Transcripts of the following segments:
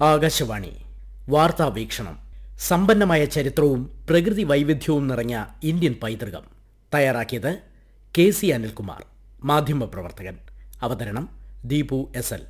ആകാശവാണി വാർത്താ വീക്ഷണം. സമ്പന്നമായ ചരിത്രവും പ്രകൃതി വൈവിധ്യവും നിറഞ്ഞ ഇന്ത്യൻ പൈതൃകം. തയ്യാറാക്കിയത് KC അനിൽകുമാർ, മാധ്യമപ്രവർത്തകൻ. അവതരണം ദീപു SL.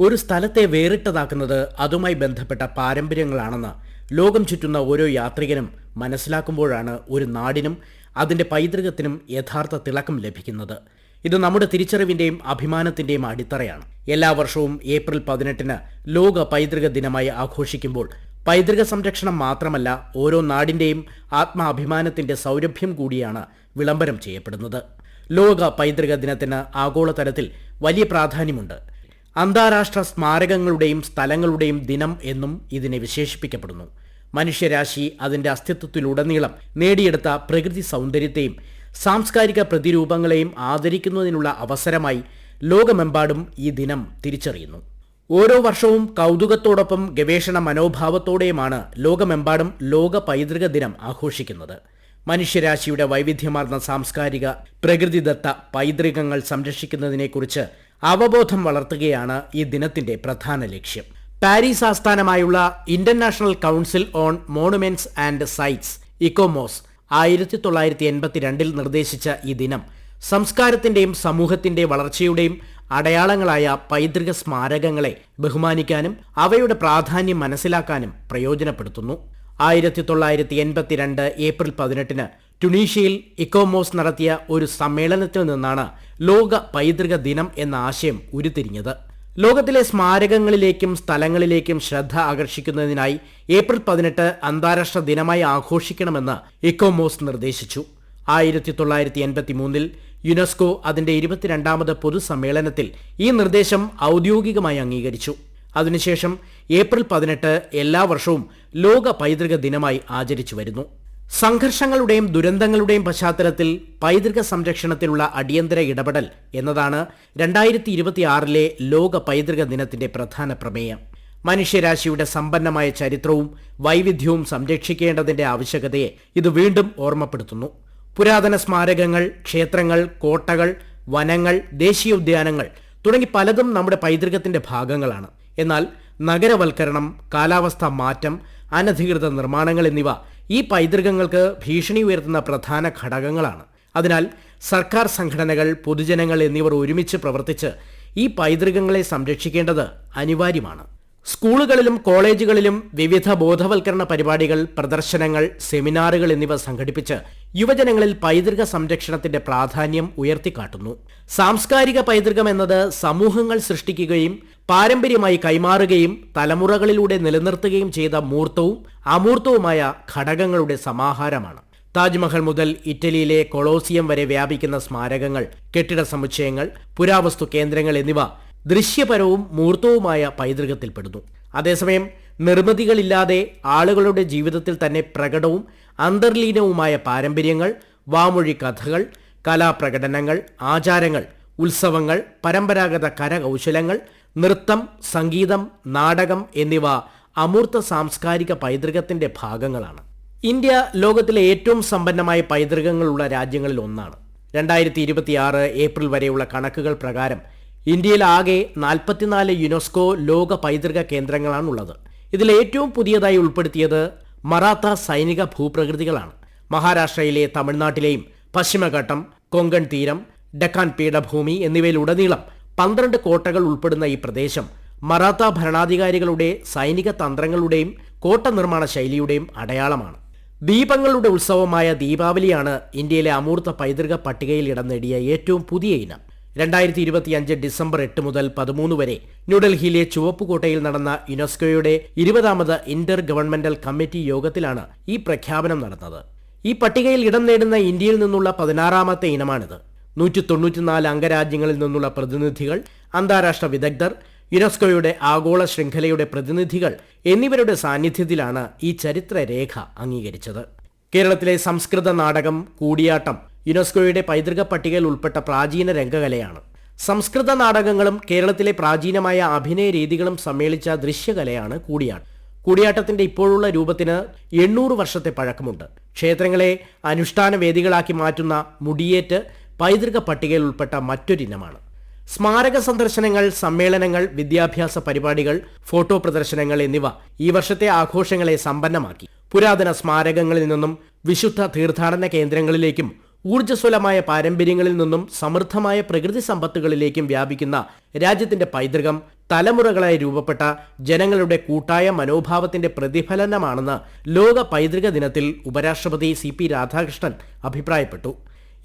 ഒരു സ്ഥലത്തെ വേറിട്ടതാക്കുന്നത് അതുമായി ബന്ധപ്പെട്ട പാരമ്പര്യങ്ങളാണെന്ന് ലോകം ചുറ്റുന്ന ഓരോ യാത്രികനും മനസ്സിലാക്കുമ്പോഴാണ് ഒരു നാടിനും അതിൻ്റെ പൈതൃകത്തിനും യഥാർത്ഥ തിളക്കം ലഭിക്കുന്നത്. ഇത് നമ്മുടെ തിരിച്ചറിവിൻ്റെയും അഭിമാനത്തിൻ്റെയും അടിത്തറയാണ്. എല്ലാ വർഷവും ഏപ്രിൽ 18-ന് ലോക പൈതൃക ദിനമായി ആഘോഷിക്കുമ്പോൾ പൈതൃക സംരക്ഷണം മാത്രമല്ല, ഓരോ നാടിൻ്റെയും ആത്മാഭിമാനത്തിൻ്റെ സൗരഭ്യം കൂടിയാണ് വിളംബരം ചെയ്യപ്പെടുന്നത്. ലോക പൈതൃക ദിനത്തിന് ആഗോളതലത്തിൽ വലിയ പ്രാധാന്യമുണ്ട്. അന്താരാഷ്ട്ര സ്മാരകങ്ങളുടെയും സ്ഥലങ്ങളുടെയും ദിനം എന്നും ഇതിനെ വിശേഷിപ്പിക്കപ്പെടുന്നു. മനുഷ്യരാശി അതിൻ്റെ അസ്തിത്വത്തിലുടനീളം നേടിയെടുത്ത പ്രകൃതി സൗന്ദര്യത്തെയും സാംസ്കാരിക പ്രതിരൂപങ്ങളെയും ആദരിക്കുന്നതിനുള്ള അവസരമായി ലോകമെമ്പാടും ഈ ദിനം തിരിച്ചറിയുന്നു. ഓരോ വർഷവും കൗതുകത്തോടൊപ്പം ഗവേഷണ മനോഭാവത്തോടെയുമാണ് ലോകമെമ്പാടും ലോക പൈതൃക ദിനം ആഘോഷിക്കുന്നത്. മനുഷ്യരാശിയുടെ വൈവിധ്യമാർന്ന സാംസ്കാരിക പ്രകൃതിദത്ത പൈതൃകങ്ങൾ സംരക്ഷിക്കുന്നതിനെക്കുറിച്ച് അവബോധം വളർത്തുകയാണ് ഈ ദിനത്തിന്റെ പ്രധാന ലക്ഷ്യം. പാരീസ് ആസ്ഥാനമായുള്ള International Council on Monuments and Sites ICOMOS 1982 നിർദ്ദേശിച്ച ഈ ദിനം സംസ്കാരത്തിന്റെയും സമൂഹത്തിന്റെ വളർച്ചയുടെയും അടയാളങ്ങളായ പൈതൃക സ്മാരകങ്ങളെ ബഹുമാനിക്കാനും അവയുടെ പ്രാധാന്യം മനസ്സിലാക്കാനും പ്രയോജനപ്പെടുത്തുന്നു. 1982 ഏപ്രിൽ 18-ന് ടുണീഷ്യയിൽ ഇക്കോമോസ് നടത്തിയ ഒരു സമ്മേളനത്തിൽ നിന്നാണ് ലോക പൈതൃക ദിനം എന്ന ആശയം ഉരുത്തിരിഞ്ഞത്. ലോകത്തിലെ സ്മാരകങ്ങളിലേക്കും സ്ഥലങ്ങളിലേക്കും ശ്രദ്ധ ആകർഷിക്കുന്നതിനായി ഏപ്രിൽ 18 അന്താരാഷ്ട്ര ദിനമായി ആഘോഷിക്കണമെന്ന് ഇക്കോമോസ് നിർദ്ദേശിച്ചു. 1983 യുനെസ്കോ അതിന്റെ 22ാമത് പൊതുസമ്മേളനത്തിൽ ഈ നിർദ്ദേശം ഔദ്യോഗികമായി അംഗീകരിച്ചു. അതിനുശേഷം ഏപ്രിൽ 18 എല്ലാ വർഷവും ലോക പൈതൃക ദിനമായി ആചരിച്ചു വരുന്നു. സംഘർഷങ്ങളുടെയും ദുരന്തങ്ങളുടെയും പശ്ചാത്തലത്തിൽ പൈതൃക സംരക്ഷണത്തിലുള്ള അടിയന്തര ഇടപെടൽ എന്നതാണ് 2026 ലോക പൈതൃക ദിനത്തിന്റെ പ്രധാന പ്രമേയം. മനുഷ്യരാശിയുടെ സമ്പന്നമായ ചരിത്രവും വൈവിധ്യവും സംരക്ഷിക്കേണ്ടതിന്റെ ആവശ്യകതയെ ഇത് വീണ്ടും ഓർമ്മപ്പെടുത്തുന്നു. പുരാതന സ്മാരകങ്ങൾ, ക്ഷേത്രങ്ങൾ, കോട്ടകൾ, വനങ്ങൾ, ദേശീയോദ്യാനങ്ങൾ തുടങ്ങി പലതും നമ്മുടെ പൈതൃകത്തിന്റെ ഭാഗങ്ങളാണ്. എന്നാൽ നഗരവൽക്കരണം, കാലാവസ്ഥാ മാറ്റം, അനധികൃത നിർമ്മാണങ്ങൾ എന്നിവ ഈ പൈതൃകങ്ങൾക്ക് ഭീഷണി ഉയർത്തുന്ന പ്രധാന ഘടകങ്ങളാണ്. അതിനാൽ സർക്കാർ സംഘടനകൾ, പൊതുജനങ്ങൾ എന്നിവർ ഒരുമിച്ച് പ്രവർത്തിച്ച് ഈ പൈതൃകങ്ങളെ സംരക്ഷിക്കേണ്ടത് അനിവാര്യമാണ്. സ്കൂളുകളിലും കോളേജുകളിലും വിവിധ ബോധവൽക്കരണ പരിപാടികൾ, പ്രദർശനങ്ങൾ, സെമിനാറുകൾ എന്നിവ സംഘടിപ്പിച്ച് യുവജനങ്ങളിൽ പൈതൃക സംരക്ഷണത്തിന്റെ പ്രാധാന്യം ഉയർത്തിക്കാട്ടുന്നു. സാംസ്കാരിക പൈതൃകം എന്നത് സമൂഹങ്ങൾ സൃഷ്ടിക്കുകയും പാരമ്പര്യമായി കൈമാറുകയും തലമുറകളിലൂടെ നിലനിർത്തുകയും ചെയ്ത മൂർത്തവും അമൂർത്തവുമായ ഘടകങ്ങളുടെ സമാഹാരമാണ്. താജ്മഹൽ മുതൽ ഇറ്റലിയിലെ കൊളോസിയം വരെ വ്യാപിക്കുന്ന സ്മാരകങ്ങൾ, കെട്ടിട സമുച്ചയങ്ങൾ, പുരാവസ്തു കേന്ദ്രങ്ങൾ എന്നിവ ദൃശ്യപരവും മൂർത്തവുമായ പൈതൃകത്തിൽപ്പെടുന്നു. അതേസമയം നിർമ്മിതികളില്ലാതെ ആളുകളുടെ ജീവിതത്തിൽ തന്നെ പ്രകടവും അന്തർലീനവുമായ പാരമ്പര്യങ്ങൾ, വാമൊഴി കഥകൾ, കലാപ്രകടനങ്ങൾ, ആചാരങ്ങൾ, ഉത്സവങ്ങൾ, പരമ്പരാഗത കരകൗശലങ്ങൾ, നൃത്തം, സംഗീതം, നാടകം എന്നിവ അമൂർത്ത സാംസ്കാരിക പൈതൃകത്തിന്റെ ഭാഗങ്ങളാണ്. ഇന്ത്യ ലോകത്തിലെ ഏറ്റവും സമ്പന്നമായ പൈതൃകങ്ങളുള്ള രാജ്യങ്ങളിൽ ഒന്നാണ്. 2026 ഏപ്രിൽ വരെയുള്ള കണക്കുകൾ പ്രകാരം ഇന്ത്യയിലാകെ 44 യുനെസ്കോ ലോക പൈതൃക കേന്ദ്രങ്ങളാണുള്ളത്. ഇതിൽ ഏറ്റവും പുതിയതായി ഉൾപ്പെടുത്തിയത് മറാത്ത സൈനിക ഭൂപ്രകൃതികളാണ്. മഹാരാഷ്ട്രയിലെ, തമിഴ്നാട്ടിലെയും പശ്ചിമഘട്ടം, കൊങ്കൺ തീരം, ഡെക്കാൻ പീഠഭൂമി എന്നിവയിലുടനീളം 12 കോട്ടകൾ ഉൾപ്പെടുന്ന ഈ പ്രദേശം മറാത്ത ഭരണാധികാരികളുടെ സൈനിക തന്ത്രങ്ങളുടെയും കോട്ട നിർമ്മാണ ശൈലിയുടെയും അടയാളമാണ്. ദീപങ്ങളുടെ ഉത്സവമായ ദീപാവലിയാണ് ഇന്ത്യയിലെ അമൂർത്ത പൈതൃക പട്ടികയിൽ ഇടം നേടിയ ഏറ്റവും പുതിയ ഇനം. 2025 ഡിസംബർ 8 മുതൽ 13 വരെ ന്യൂഡൽഹിയിലെ ചുവപ്പുകോട്ടയിൽ നടന്ന യുനെസ്കോയുടെ 20ാമത് ഇന്റർ ഗവൺമെന്റൽ കമ്മിറ്റി യോഗത്തിലാണ് ഈ പ്രഖ്യാപനം നടന്നത്. ഈ പട്ടികയിൽ ഇടം നേടുന്ന ഇന്ത്യയിൽ നിന്നുള്ള 16ാമത്തെ ഇനമാണിത്. 194 അംഗരാജ്യങ്ങളിൽ നിന്നുള്ള പ്രതിനിധികൾ, അന്താരാഷ്ട്ര വിദഗ്ധർ, യുനെസ്കോയുടെ ആഗോള ശൃംഖലയുടെ പ്രതിനിധികൾ എന്നിവരുടെ സാന്നിധ്യത്തിലാണ് ഈ ചരിത്രരേഖ അംഗീകരിച്ചത്. കേരളത്തിലെ സംസ്കൃത നാടകം, കൂടിയാട്ടം യുനെസ്കോയുടെ പൈതൃക പട്ടികയിൽ ഉൾപ്പെട്ട പ്രാചീന രംഗകലയാണ്. സംസ്കൃത നാടകങ്ങളും കേരളത്തിലെ പ്രാചീനമായ അഭിനയ രീതികളും സമ്മേളിച്ച ദൃശ്യകലയാണ് കൂടിയാട്ടം. കൂടിയാട്ടത്തിന്റെ ഇപ്പോഴുള്ള രൂപത്തിന് 800 വർഷത്തെ പഴക്കമുണ്ട്. ക്ഷേത്രങ്ങളെ അനുഷ്ഠാന വേദികളാക്കി മാറ്റുന്ന മുടിയേറ്റ് പൈതൃക പട്ടികയിൽ ഉൾപ്പെട്ട മറ്റൊരിനമാണ്. സ്മാരക സന്ദർശനങ്ങൾ, സമ്മേളനങ്ങൾ, വിദ്യാഭ്യാസ പരിപാടികൾ, ഫോട്ടോ പ്രദർശനങ്ങൾ എന്നിവ ഈ വർഷത്തെ ആഘോഷങ്ങളെ സമ്പന്നമാക്കി. പുരാതന സ്മാരകങ്ങളിൽ നിന്നും വിശുദ്ധ തീർത്ഥാടന കേന്ദ്രങ്ങളിലേക്കും ഊർജ്ജസ്വലമായ പാരമ്പര്യങ്ങളിൽ നിന്നും സമൃദ്ധമായ പ്രകൃതി സമ്പത്തുകളിലേക്കും വ്യാപിക്കുന്ന രാജ്യത്തിന്റെ പൈതൃകം തലമുറകളായി രൂപപ്പെട്ട ജനങ്ങളുടെ കൂട്ടായ മനോഭാവത്തിന്റെ പ്രതിഫലനമാണെന്ന് ലോക പൈതൃക ദിനത്തിൽ ഉപരാഷ്ട്രപതി CP രാധാകൃഷ്ണൻ അഭിപ്രായപ്പെട്ടു.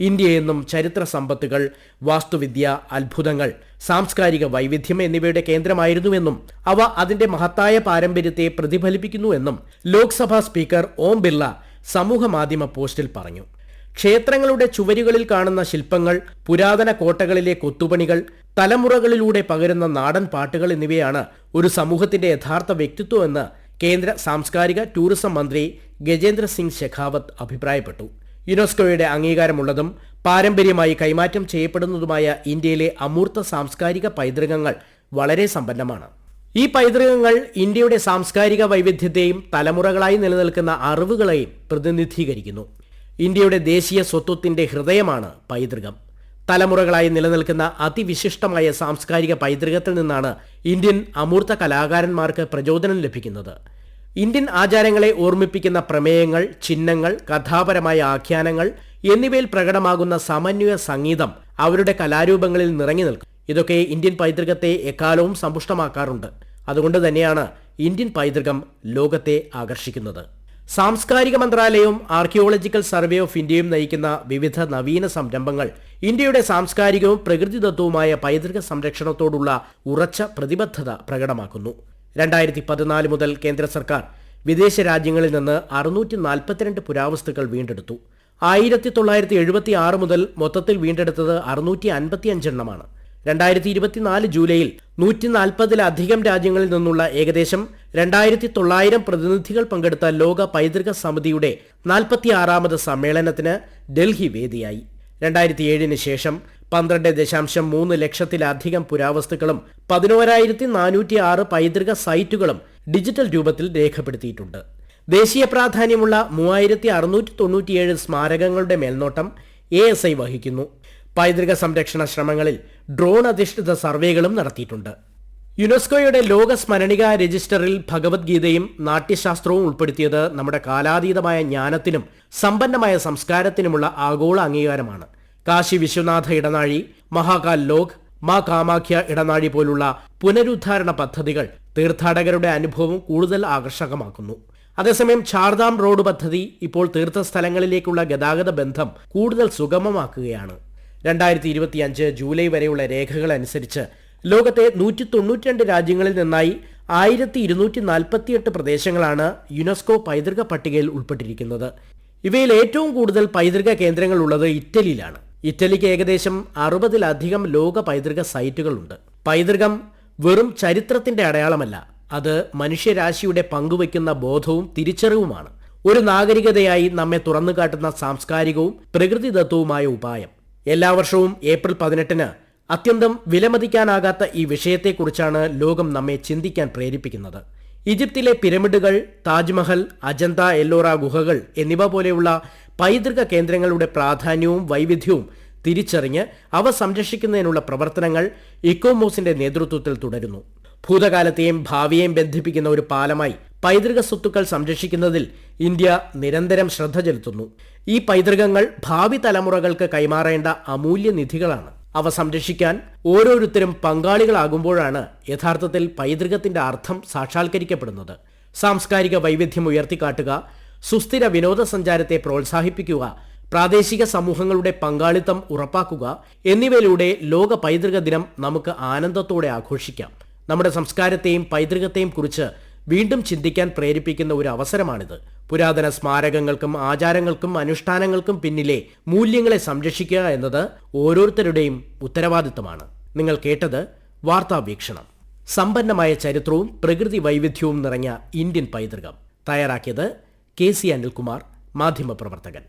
ഇന്ത്യയെന്നും ചരിത്ര സമ്പത്തുകൾ, വാസ്തുവിദ്യ, അത്ഭുതങ്ങൾ, സാംസ്കാരിക വൈവിധ്യം എന്നിവയുടെ കേന്ദ്രമായിരുന്നുവെന്നും അവ അതിന്റെ മഹത്തായ പാരമ്പര്യത്തെ പ്രതിഫലിപ്പിക്കുന്നുവെന്നും ലോക്സഭാ സ്പീക്കർ ഓം ബിർള സമൂഹമാധ്യമ പോസ്റ്റിൽ പറഞ്ഞു. ക്ഷേത്രങ്ങളുടെ ചുവരുകളിൽ കാണുന്ന ശില്പങ്ങൾ, പുരാതന കോട്ടകളിലെ കൊത്തുപണികൾ, തലമുറകളിലൂടെ പകരുന്ന നാടൻ പാട്ടുകൾ എന്നിവയാണ് ഒരു സമൂഹത്തിന്റെ യഥാർത്ഥ വ്യക്തിത്വമെന്ന് കേന്ദ്ര സാംസ്കാരിക ടൂറിസം മന്ത്രി ഗജേന്ദ്ര സിംഗ് ഷെഖാവത്ത് അഭിപ്രായപ്പെട്ടു. യുനെസ്കോയുടെ അംഗീകാരമുള്ളതും പാരമ്പര്യമായി കൈമാറ്റം ചെയ്യപ്പെടുന്നതുമായ ഇന്ത്യയിലെ അമൂർത്ത സാംസ്കാരിക പൈതൃകങ്ങൾ വളരെ സമ്പന്നമാണ്. ഈ പൈതൃകങ്ങൾ ഇന്ത്യയുടെ സാംസ്കാരിക വൈവിധ്യത്തെയും തലമുറകളായി നിലനിൽക്കുന്ന അറിവുകളെയും പ്രതിനിധീകരിക്കുന്നു. ഇന്ത്യയുടെ ദേശീയ സ്വത്വത്തിന്റെ ഹൃദയമാണ് പൈതൃകം. തലമുറകളായി നിലനിൽക്കുന്ന അതിവിശിഷ്ടമായ സാംസ്കാരിക പൈതൃകത്തിൽ നിന്നാണ് ഇന്ത്യൻ അമൂർത്ത കലാകാരന്മാർക്ക് പ്രചോദനം ലഭിക്കുന്നത്. ഇന്ത്യൻ ആചാരങ്ങളെ ഓർമ്മിപ്പിക്കുന്ന പ്രമേയങ്ങൾ, ചിഹ്നങ്ങൾ, കഥാപരമായ ആഖ്യാനങ്ങൾ എന്നിവയിൽ പ്രകടമാകുന്ന സമന്വയ സംഗീതം അവരുടെ കലാരൂപങ്ങളിൽ നിറഞ്ഞു നിൽക്കും. ഇതൊക്കെ ഇന്ത്യൻ പൈതൃകത്തെ എക്കാലവും സമ്പുഷ്ടമാക്കാറുണ്ട്. അതുകൊണ്ട് തന്നെയാണ് ഇന്ത്യൻ പൈതൃകം ലോകത്തെ ആകർഷിക്കുന്നത്. സാംസ്കാരിക മന്ത്രാലയവും ആർക്കിയോളജിക്കൽ സർവേ ഓഫ് ഇന്ത്യയും നയിക്കുന്ന വിവിധ നവീന സംരംഭങ്ങൾ ഇന്ത്യയുടെ സാംസ്കാരികവും പ്രകൃതിദത്തവുമായ പൈതൃക സംരക്ഷണത്തോടുള്ള ഉറച്ച പ്രതിബദ്ധത പ്രകടമാക്കുന്നു. 2014 മുതൽ കേന്ദ്ര സർക്കാർ വിദേശ രാജ്യങ്ങളിൽ നിന്ന് 642 പുരാവസ്തുക്കൾ വീണ്ടെടുത്തു. 1976 മുതൽ മൊത്തത്തിൽ വീണ്ടെടുത്തത് 655 എണ്ണമാണ്. 2024 ജൂലൈയിൽ 140-ലധികം രാജ്യങ്ങളിൽ നിന്നുള്ള ഏകദേശം 2900 പ്രതിനിധികൾ പങ്കെടുത്ത ലോക പൈതൃക സമിതിയുടെ 46ാമത് സമ്മേളനത്തിന് ഡൽഹി വേദിയായി. 2007 ശേഷം 12.3 ലക്ഷത്തിലധികം പുരാവസ്തുക്കളും 11,406 പൈതൃക സൈറ്റുകളും ഡിജിറ്റൽ രൂപത്തിൽ രേഖപ്പെടുത്തിയിട്ടുണ്ട്. ദേശീയ പ്രാധാന്യമുള്ള 3697 സ്മാരകങ്ങളുടെ മേൽനോട്ടം ASI വഹിക്കുന്നു. പൈതൃക സംരക്ഷണ ശ്രമങ്ങളിൽ ഡ്രോൺ അധിഷ്ഠിത സർവേകളും നടത്തിയിട്ടുണ്ട്. യുനെസ്കോയുടെ ലോക സ്മരണിക രജിസ്റ്ററിൽ ഭഗവത്ഗീതയും നാട്യശാസ്ത്രവും ഉൾപ്പെടുത്തിയത് നമ്മുടെ കാലാതീതമായ ജ്ഞാനത്തിനും സമ്പന്നമായ സംസ്കാരത്തിനുമുള്ള ആഗോള അംഗീകാരമാണ്. കാശി വിശ്വനാഥ ഇടനാഴി, മഹാകാൽ ലോക്, മാ കാമാഖ്യ ഇടനാഴി പോലുള്ള പുനരുദ്ധാരണ പദ്ധതികൾ തീർത്ഥാടകരുടെ അനുഭവം കൂടുതൽ ആകർഷകമാക്കുന്നു. അതേസമയം ചാർധാം റോഡ് പദ്ധതി ഇപ്പോൾ തീർത്ഥസ്ഥലങ്ങളിലേക്കുള്ള ഗതാഗത ബന്ധം കൂടുതൽ സുഗമമാക്കുകയാണ്. 2025 ജൂലൈ വരെയുള്ള രേഖകൾ അനുസരിച്ച് ലോകത്തെ 192 രാജ്യങ്ങളിൽ നിന്നായി 1248 പ്രദേശങ്ങളാണ് യുനെസ്കോ പൈതൃക പട്ടികയിൽ ഉൾപ്പെട്ടിരിക്കുന്നത്. ഇവയിൽ ഏറ്റവും കൂടുതൽ പൈതൃക കേന്ദ്രങ്ങൾ ഉള്ളത് ഇറ്റലിയിലാണ്. ഇറ്റലിക്ക് ഏകദേശം 60-ലധികം ലോക പൈതൃക സൈറ്റുകളുണ്ട്. പൈതൃകം വെറും ചരിത്രത്തിന്റെ അടയാളമല്ല, അത് മനുഷ്യരാശിയുടെ പങ്കുവയ്ക്കുന്ന ബോധവും തിരിച്ചറിവുമാണ്. ഒരു നാഗരികതയായി നമ്മെ തുറന്നുകാട്ടുന്ന സാംസ്കാരികവും പ്രകൃതിദത്തവുമായ ഉപായം. എല്ലാ വർഷവും ഏപ്രിൽ 18-ന് അത്യന്തം വിലമതിക്കാനാകാത്ത ഈ വിഷയത്തെക്കുറിച്ചാണ് ലോകം നമ്മെ ചിന്തിക്കാൻ പ്രേരിപ്പിക്കുന്നത്. ഈജിപ്തിലെ പിരമിഡുകൾ, താജ്മഹൽ, അജന്ത എല്ലോറ ഗുഹകൾ എന്നിവ പോലെയുള്ള പൈതൃക കേന്ദ്രങ്ങളുടെ പ്രാധാന്യവും വൈവിധ്യവും തിരിച്ചറിഞ്ഞ് അവ സംരക്ഷിക്കുന്നതിനുള്ള പ്രവർത്തനങ്ങൾ ഇക്കോമോസിന്റെ നേതൃത്വത്തിൽ തുടരുന്നു. ഭൂതകാലത്തെയും ഭാവിയെയും ബന്ധിപ്പിക്കുന്ന ഒരു പാലമായി പൈതൃക സ്വത്തുക്കൾ സംരക്ഷിക്കുന്നതിൽ ഇന്ത്യ നിരന്തരം ശ്രദ്ധ ചെലുത്തുന്നു. ഈ പൈതൃകങ്ങൾ ഭാവി തലമുറകൾക്ക് കൈമാറേണ്ട അമൂല്യ നിധികളാണ്. അവ സംരക്ഷിക്കാൻ ഓരോരുത്തരും പങ്കാളികളാകുമ്പോഴാണ് യഥാർത്ഥത്തിൽ പൈതൃകത്തിന്റെ അർത്ഥം സാക്ഷാത്കരിക്കപ്പെടുന്നത്. സാംസ്കാരിക വൈവിധ്യം ഉയർത്തിക്കാട്ടുക, സുസ്ഥിര വിനോദസഞ്ചാരത്തെ പ്രോത്സാഹിപ്പിക്കുക, പ്രാദേശിക സമൂഹങ്ങളുടെ പങ്കാളിത്തം ഉറപ്പാക്കുക എന്നിവയിലൂടെ ലോക പൈതൃക ദിനം നമുക്ക് ആനന്ദത്തോടെ ആഘോഷിക്കാം. നമ്മുടെ സംസ്കാരത്തെയും പൈതൃകത്തെയും കുറിച്ച് വീണ്ടും ചിന്തിക്കാൻ പ്രേരിപ്പിക്കുന്ന ഒരു അവസരമാണിത്. പുരാതന സ്മാരകങ്ങൾക്കും ആചാരങ്ങൾക്കും അനുഷ്ഠാനങ്ങൾക്കും പിന്നിലെ മൂല്യങ്ങളെ സംരക്ഷിക്കുക എന്നത് ഓരോരുത്തരുടെയും ഉത്തരവാദിത്തമാണ്. നിങ്ങൾ കേട്ടത് വാർത്താവീക്ഷണം. സമ്പന്നമായ ചരിത്രവും പ്രകൃതി വൈവിധ്യവും നിറഞ്ഞ ഇന്ത്യൻ പൈതൃകം. തയ്യാറാക്കിയത് KC അനിൽകുമാർ, മാധ്യമപ്രവർത്തകൻ.